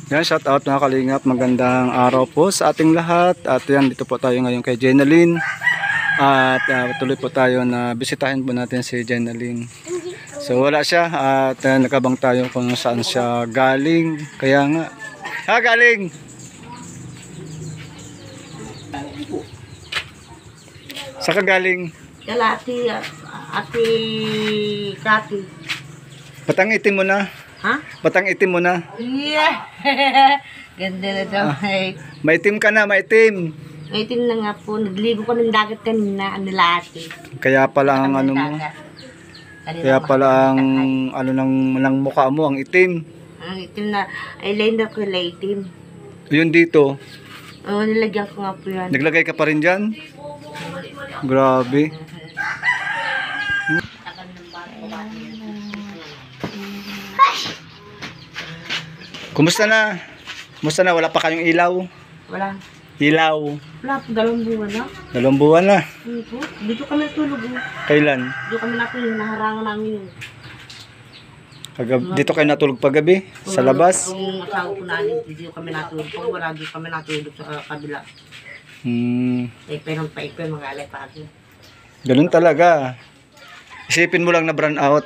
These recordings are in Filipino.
Yan, shout out mga kalingap. Magandang araw po sa ating lahat. At yan, dito po tayo ngayon kay Jenalyn. At tuloy po tayo na bisitahin po natin si Jenalyn. So wala siya at nakabang tayo kung saan siya galing. Kaya nga, galing! Saan ka galing? Kalati, ati, kati. Batang itim mo na. Ha? Batang itim mo na. Yeah! Ganda na daw. Maitim ka na, maitim. Maitim na nga po. Nagligo ko ng dagat kanina. Ang nilati. Kaya pala ang ano mo. Kaya pala ang ano ng mukha mo, ang itim. Ang itim na eyeliner ko na itim. Yun dito. Oo, nilagyan ko nga po yan. Naglagay ka pa rin dyan? Grabe. Kumusta na? Kumusta na? Wala pa kayong ilaw? Wala. Ilaw. Wala po, 2 buwan na. 2 buwan na. Dito kami natulog. Kailan? Dito kami natulog. Naharangan namin yun. Dito kayo natulog paggabi? Sa labas? Yung asawa ko namin, dito kami natulog. Pag wala, dito kami natulog sa kabila. Pero mga alay pa akin. Ganun talaga. Isipin mo lang na brown out.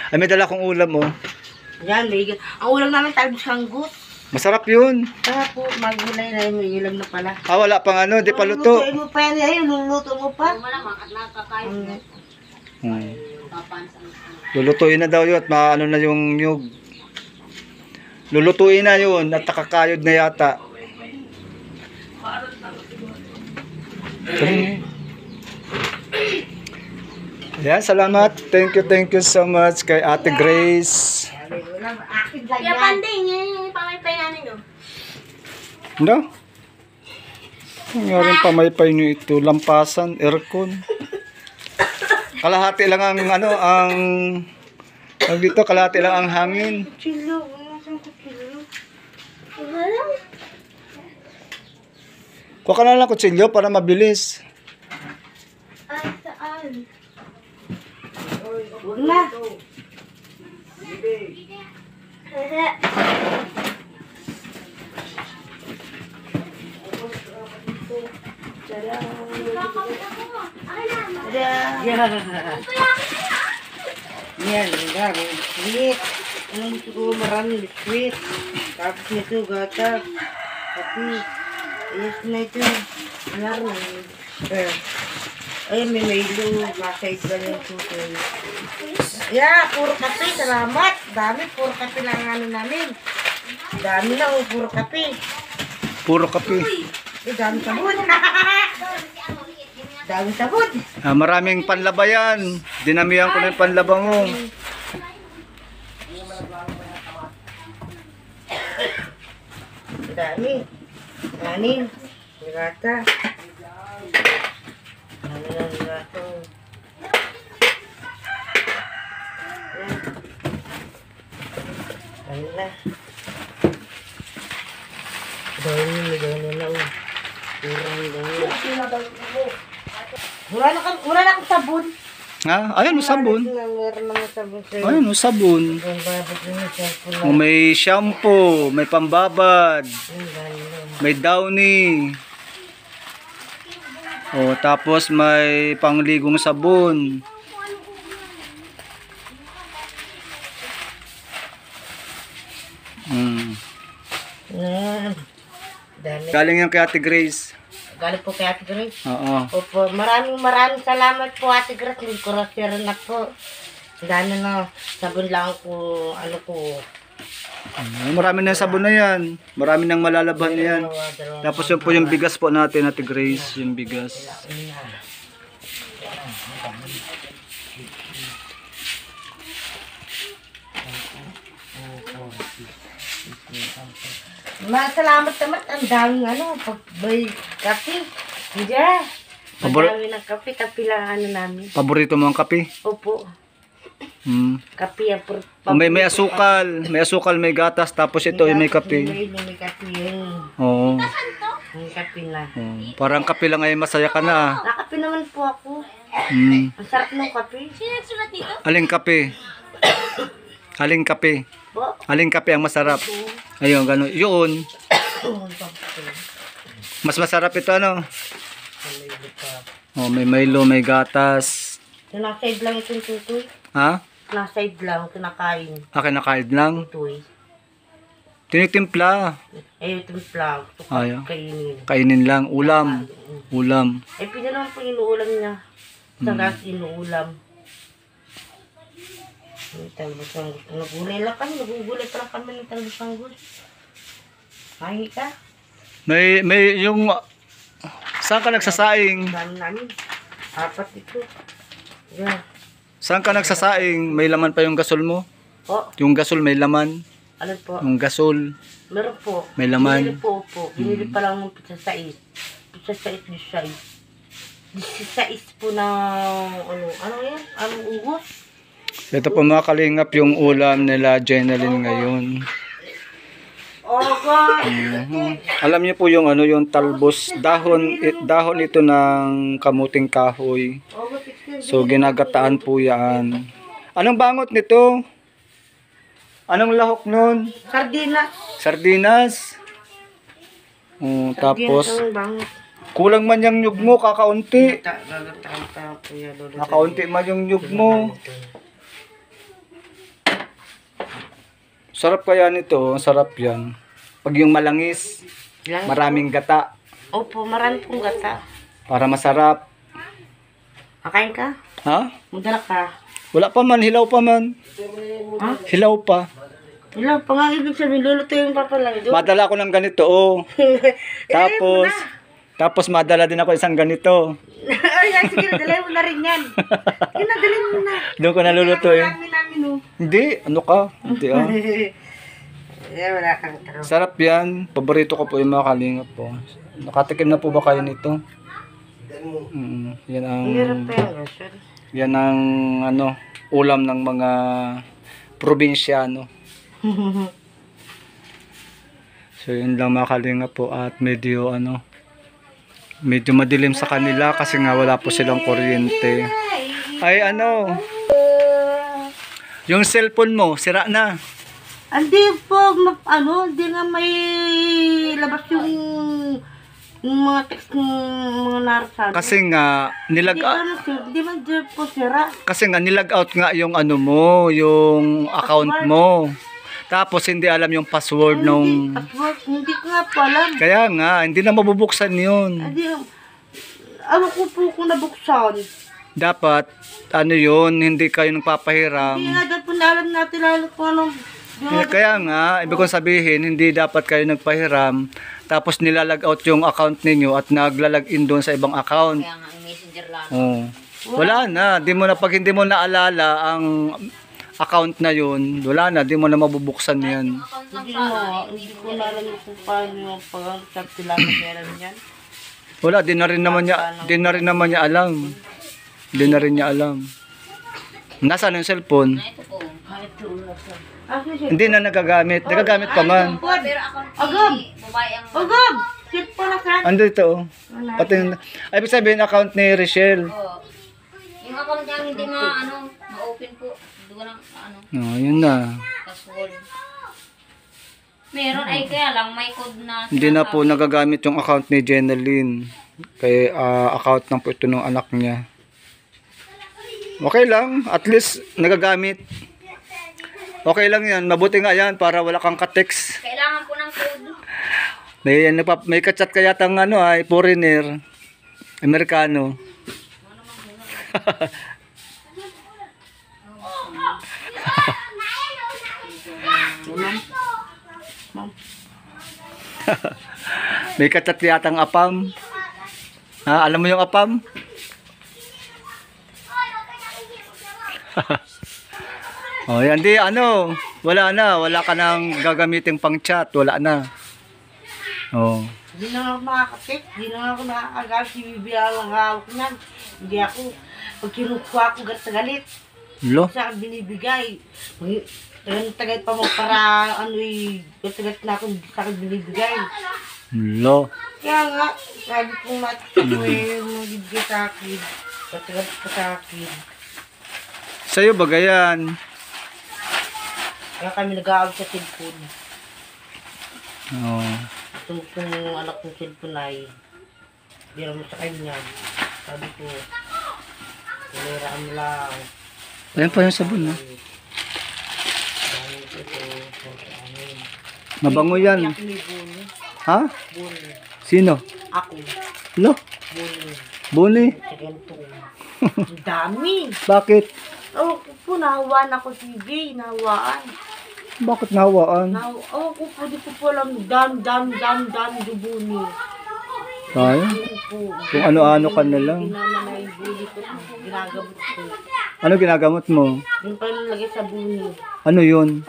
Ay, may dala kong ulam oh. Yan, bigyan. Ang ulam namin talbos hanggut. Masarap yun. Kaya po, magulay na yung ulam na pala. Wala pang ano, di pa luto. Lulutuin mo pa yan, luluto mo pa. Lulutuin na daw yun at maano na yung nyug. Lulutuin na yun at nakakayod na yata. Ayan, salamat. Thank you so much kay Ate Grace. Kaya panding, yung pamaypay namin, no? No? Ngayon pamaypay nyo ito. Lampasan, aircon. Kalahati lang ang ano, dito kalahati lang ang hangin. Kuchilo, wala siyang kuchilo. Kuha ka na lang kutsilyo para mabilis. Ay, saan? Huwag na. Yan, maraming sweet. Anong gusto ko? Maraming sweet. Tapos nito, gata. Tapi, ayos na ito. Ano ay, may Milo. Masay ka lang ito. Yeah, puro kape. Salamat. Dami, puro kape lang ano namin. Dami na, puro kape. Puro kape. Dami sabon. Dami sabon. Maraming panlabayan. Dinamihan ko na yung panlaba mo. Dami. Anin. Nilata. Nilata. Ano na. Dami na. Wala na akong sabon. Ayun, sabon. Meron naman sabon sa'yo. Ayun, sabon. May shampoo, may pambabad, may downy. Tapos may pangligong sabon. Galing yung kay Ate Grace. Galing po kay Ate Grace. Oo. Opo, maraming salamat po Ate Grace. Nagkurasira na po. Dahil na, sabon lang ko, ano ko. Marami na yung sabon na yan. Marami nang malalaban na yan. Tapos yun po yung bigas po natin, Ate Grace. Yung bigas. Masalamat naman. Ang daming pagbay kape. Diyan. Ang dami ng kape. Kape lang namin. Paborito mo ang kape? Opo. Kape yan. May asukal. May asukal, may gatas. Tapos ito may kape. May kape yun. Oo. May kape na. Parang kape lang ay masaya ka na. Nakape naman po ako. Ang sarap ng kape. Sino nagsulat dito? Aling kape? Aling kape? Po. Aling kape ang masarap? Ayun, gano'n. Yun. Mas masarap ito, ano? Oh, may Milo, may gatas. Kinakaid lang itong tutoy. Ha? Kinakaid lang, kinakain. Kinakaid lang. Tutoy. Tinitimpla. Itong vlog. Ayaw. Kainin. Kainin lang. Ulam. Ulam. Pinanong po inuulam niya. Sa gas inuulam. Talbosang gusto. Nagulay lang kami. Nagugulay pa lang kami ng talbosang gusto. Kain ka? May yung... Saan ka nagsasaing? Dami namin. 4 ito. Yan. Saan ka nagsasaing? May laman pa yung gasol mo? Po. Yung gasol may laman. Ano po? Yung gasol. Meron po. May laman. Binili po. Binili pa lang ng pizza 6. Pizza 6, 16 po na ano yan? Anong ugos? Ito po mga kalingap yung ulam nila Jenaline ngayon. Oh God! Alam niyo po yung ano yung talbos, dahon ito ng kamuting kahoy. So ginagataan po yan. Anong bangot nito? Anong lahok nun? Sardinas. Sardinas. Tapos kulang man yung nyug mo, kakaunti. Nakaunti man yung nyug mo. Sarap kaya nito, sarap yan. Pag yung malangis, maraming gata. Opo, marami pong gata. Para masarap. Kakain ka? Ha? Mudala ka. Wala pa man, hilaw pa man. Ha? Hilaw pa. Wala, pa nga ibig sabihin, luluto yung papalang doon. Madala ko ng ganito, oh. Tapos madala din ako isang ganito. Ay, sige, nadalay mo na rin yan. Nadalay mo na. Doon ko naluluto eh. Namin, oh. Hindi, ano ka? Hindi ah. Wala kang taro. Sarap yan. Paborito ko po yung mga kalingap po. Nakatikim na po ba kayo nito? Yan ang... Hirap pa yan, sir. Yan ang ano, ulam ng mga probinsyano. So yun lang mga kalingap po at medyo ano, medyo madilim sa kanila kasi nga wala po silang kuryente. Ay ano, yung cellphone mo, sira na. Hindi po, hindi nga may labas yung mga text ng mga narasabi. Kasi nga nilag Hindi man dyan po sira. kasi nga nilag out nga yung ano mo, yung account mo. Tapos hindi alam yung password nung Password, hindi ko nga po alam. kaya nga hindi na mabubuksan yun. Hindi, ano ko po kung nabuksan. Dapat ano yun, hindi kayo nagpapahiram. Hindi nga daw po na alam natin lalo kung anong... Kaya nga, ibig kong sabihin, hindi dapat kayo nagpahiram, tapos nilalag out yung account ninyo at naglalag in doon sa ibang account. Kaya nga, messenger lang. Oh. Wala na, pag hindi mo naalala ang account na yun, wala na, di mo na mabubuksan yan. Hindi ko na alam kung paano yung pag-account sila na meron yan. Wala, di na rin naman niya alam. Di na rin niya alam. Nasaan yung cellphone? Hindi na nagagamit. Nagagamit pa man. Agam! Agam! Sit po na sa... Ando ito. Oh. Pati, ay, ibig sabihin account ni Richelle. Yung account niya hindi ma-open po. Doon ang Oh, yun na. password. Meron ay kaya lang may code na. Hindi na po nagagamit yung account ni Jenaline. Kaya account lang po ito ng anak niya. Okay lang. At least nagagamit. Okay lang yan. Mabuti nga yan para wala kang ka-text. Kailangan po ng code. May ka-chat kaya tang ano ay foreigner. Amerikano. May ka-chat yatang apam. Ha, alam mo yung apam? Oh, yan di wala ka nang gagamitin pang chat, wala na. Oh. Hindi na ako makakapit, hindi na ako nakakagal, si Bibi lang hawak niyan. Hindi ako, pag kinukuha ako galit. Lo. Sa akin binibigay. Tagay pa mo para galit na ako sa akin binibigay. Lo. Kaya nga, sabi kong natin magbibigay sa akin. Galit pa sa akin. Sa'yo ba gayan? Kaya kami nag-aawit sa cellphone. Oo. Itong anak ng cellphone ay bira mo sa kanya. Sabi ko, kuliraan mo lang. Ayan pa yung sabon, no? Dahil ito, amin. Mabango yan. Ako may buni. Ha? Buni. Sino? Ako. Lo? Buni. Buni? Sa ganito. Ang dami. Bakit? Oh, po, nahawaan ako si Jay. Nahawaan. Bakit nahawaan? Oh, ko po, di ko po alam. Dam, dubuni. Tayo? Po. Kung ano-ano ka na lang. Ginama na yung buli ko. Ginagamot ko. Ano ginagamot mo? Yung panlalagay sa buni. Ano yun?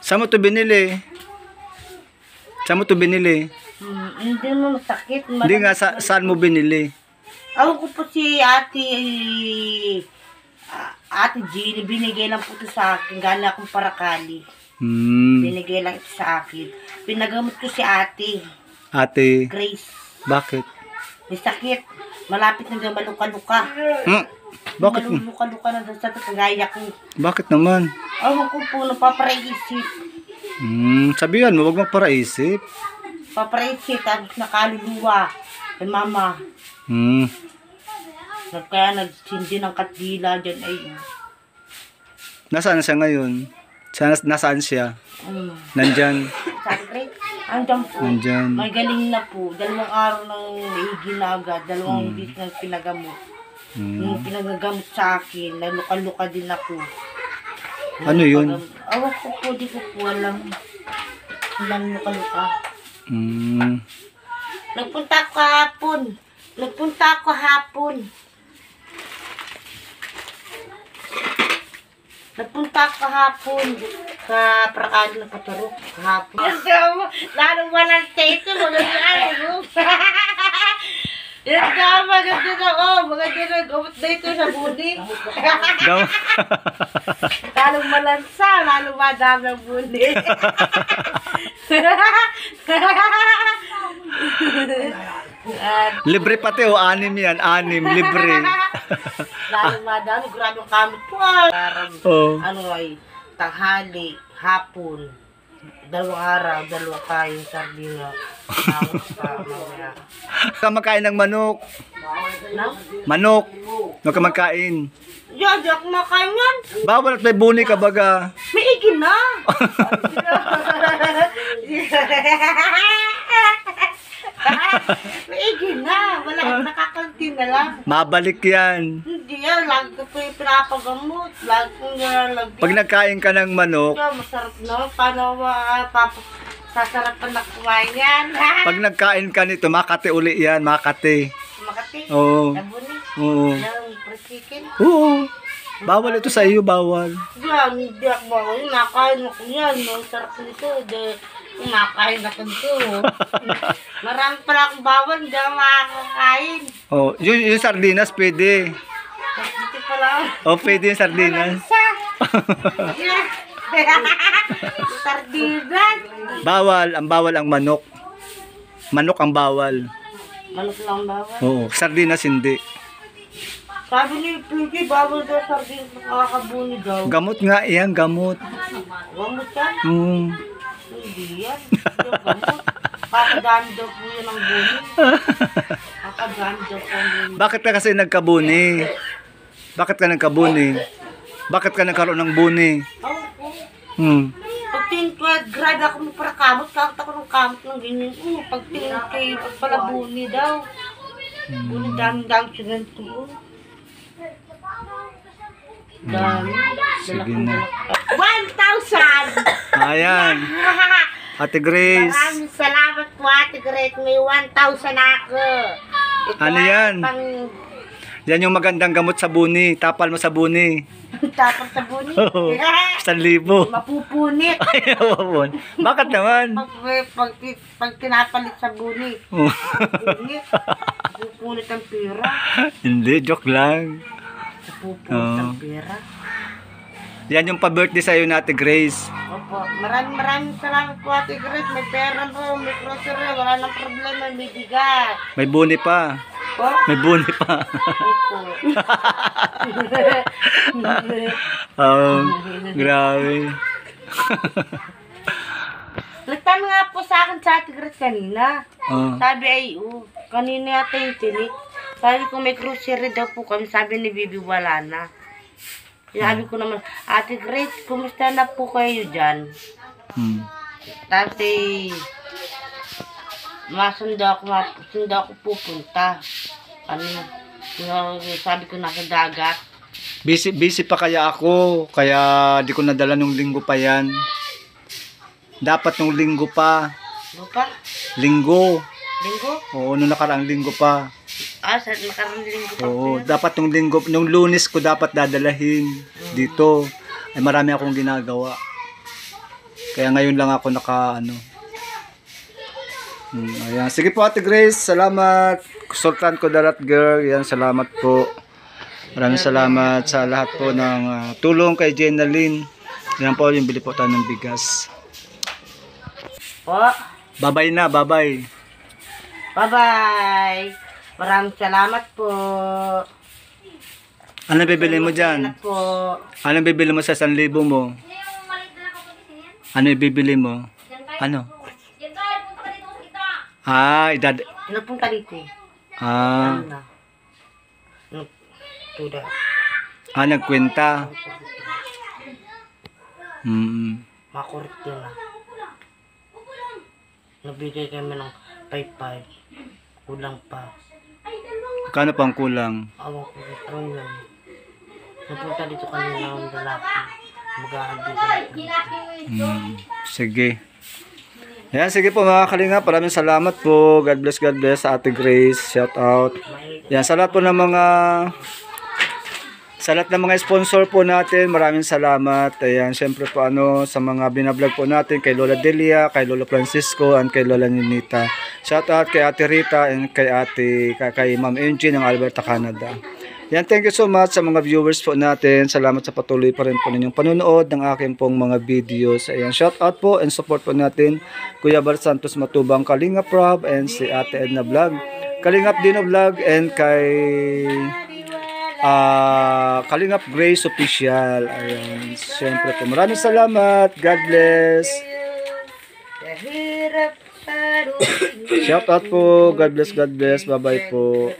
Saan mo to binili? Saan mo to binili? Hindi mo masakit. Hindi nga, saan mo binili? Ako ko po si Ate Jean, binigay lang po ito sa akin. Gala akong parakali. Binigay lang ito sa akin. Pinagamot ko si Ate Ate, Grace. bakit? May sakit. Malapit na daw maluka-luka. Bakit? Maluka-luka na daw sa kagaya ko. Bakit naman? Ako ko po, napapaisip. Sabihan mo, wag magparaisip. Papaisip, tapos nakaluluwa. Kay mama. Kaya nagsindi ng katdila dyan ay. Nasaan siya ngayon? Nasaan siya? Nandyan. Sabi, andyan po. Nandyan. May galing na po. 2 araw nang naigi na agad. 2 weeks nang pinagamot. Yung pinagagamot sa akin, naluka-luka din ako. Ano yun? Awak ko po, di ko po alam. Ilang luka-luka. Nagpunta ako kahapon. Nagpunta ako kahapon sa Prakado ng Paturok kahapon. Lalo walang teto, maganda mo. Yan ka, maganda na gamot na ito sa buni. Lalong malansa, lalong madami ang buni. Libre pati o 6 yan, 6, libre. Lalong madami, grabe ang kamot po. Ano ay, tanghali, hapon, 2 araw, 2 kain, sardina. Tapos pa, mamaya. Kamakain ng manok. No? Manok. Huwag ka magkain. Yan, di ako makain yan. Bawal at may buni ka baga. May igin na. May igin na. Wala, nakakantin na lang. Mabalik yan. Hindi yan, lagi ko po yung pinapagamot. Lagi ko nilalagyan. Pag nagkain ka ng manok, Yan, masarap na. Paano sasarapan na kumain yan? pag nagkain ka nito, Makati uli yan, Makati. Makati. Oo. Nabuni. Oo. Yan, fried chicken. Oo. Bawal ito sa iyo, bawal. Yan, hindi ako bawal. Nakain ako yan. Ang sarap nito. Nakain ako nito. Marami pala akong bawal. Hindi ako makakain. Oh, yung sardinas pwede. Dito pala. Oh, pwede yung sardinas. Sardinas. Bawal ang manok. Manok ang bawal. Manok lang bawal. Oo, sardinas hindi. Sabi ni Pinky, bawal daw sardinas. Nakakabuni daw. Gamot nga yan, gamot. Gamot yan? Hindi yan. Hindi yung gamot. Kakadami daw po yun ang buni. Kakadami daw po ang buni. Bakit ka kasi nagkabuni? Bakit ka nagkabuni? Bakit ka nagkaroon ng buni? Pag tingin ko, grad ako mo para kamot. Kamot ako ng kamot ng ganyan. Pag tingin kayo, pag pala buni daw. Buni, dami-dami siya ganito. Dami. Sige na. 1,000! Ayan. Ate Grace. Maraming salamat po, Ate Grace. May 1,000 ako. Ito Ano yan? Pang Yan yung magandang gamot sa buni. Tapal mo sa buni. tapos sa buni. Oo. 1,000. Mapupunit. Ayun. Bakit naman? Pag tinapalit sa buni. Oh. Mapupunit. Mapupunit ang pera. Hindi, joke lang. Mapupunit ang pera. Yan yung pa-birthday sa'yo na Ate Grace. Opo. Maraming salamat po, Ate Grace. May pera po, may grocery. Wala nang problema, may bigat. May buni pa. Po? May buni pa. Opo. Oh, grabe. Nagtanong nga po sa akin sa Ate Grace kanina. Oh. Sabi ay, kanina yata yung tinik. Sabi ko may grocery daw po kami. Sabi ni Bibi wala na. Sabi ko naman, Ate Grace, kumusta na po kayo dyan? Hmm. Tapos masundo ako pupunta. Sabi ko nasa dagat. Busy pa kaya ako, kaya di ko nadala nung linggo pa yan. Dapat nung linggo pa. Ano pa? Linggo. Linggo? Oo, nung nakaraang linggo pa. Sa makarang linggo pa. Oo, dapat nung linggo, nung Lunes ko dapat dadalahin dito. Ay marami akong ginagawa. Kaya ngayon lang ako ayan. Sige po Ate Grace, salamat. Sultan ko darat girl, yan, salamat po. Maraming salamat sa lahat po ng tulong kay Jenaline. Yan po, yung bili po tayo ng bigas. Po. Babay na, babay. Bye-bye. Maraming salamat po. Ano bibili mo dyan? Salamat po. Ano bibili mo sa 1,000 mo? Ano bibili mo? Ano? Napunta dito. Ah, Ano na? Tuda. Nagkwenta. Makurti na. Nabigay kami ng 5-5. Kulang pa. Kano pang kulang? Awang ko parang yun. Napunta dito kanina ng lalaki. Mag-aabigay. Sige. Yan, sige po mga kalingap. Maraming salamat po. God bless sa Ate Grace. Shout out. Yan, sa lahat po ng mga sponsor po natin, maraming salamat. Ayan, syempre po sa mga binablog po natin, kay Lola Delia, kay Lola Francisco, and kay Lola Ninita. Shout out kay Ate Rita and kay Ma'am Angie ng Alberta, Canada. Yan, thank you so much sa mga viewers po natin. Salamat sa patuloy pa rin po ninyong panonood ng aking pong mga videos. Ayan, shout out po and support po natin Kuya Bar Santos Matubang, Kalingap Rob, and si Ate Edna Vlog, Kalingap Dino Vlog, and kay Kalingap Grace Official. Ayan, syempre po maraming salamat. God bless. Shout out po. God bless. Bye bye po.